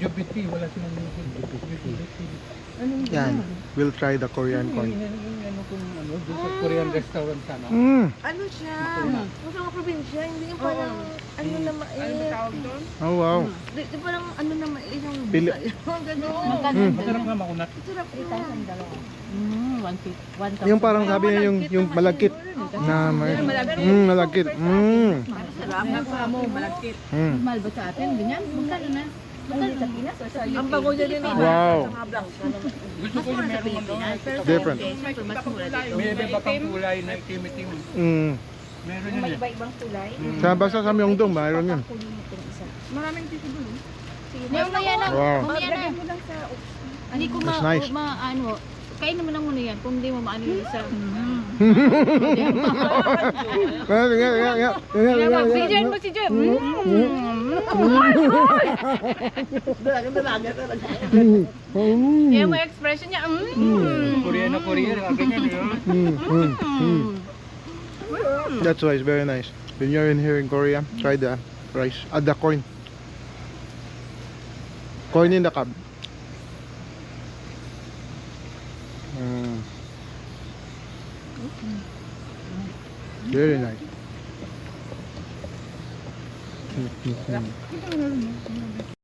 Jubiti, wala silang Jubiti. Anong Yan. We'll try the Korean corn. ano kung ano, doon sa Korean restaurant sana. Ano siya? Makuna. Kung sa mga probinsya, hindi yung parang ano na mais. Oh, wow. Di parang ano na mais yung Pili- Bisaya. Ganun. Masarap nga makunat. Sarap na. 1,000. Yung parang sabi niya yung malagkit na may malagkit. Sarap na pa mo, malagkit. Mahal ba sa atin? Ganyan? Magkano na? Magkano sa Pinas? O sa Ang bago niya din. Wow. Gusto ko yung meron man doon. Different. Mas mura dito. May iba pang kulay na itim-itim. Meron yun eh. Iba-ibang kulay. Basta sa Myeongdong, mayroon yun. Maraming tito doon. Yung maya na. Wow. Mamaya na. Hindi ko That's nice. ano. Kain naman ang muna yan. Kung hindi mo maano yung isa. Bigyan mo si Jem. Yan mo expression niya. Korean na Korean. Ganyan yun. That's why it's very nice. When you're in here in Korea, try the rice, the corn. Corn in the cup. Very nice.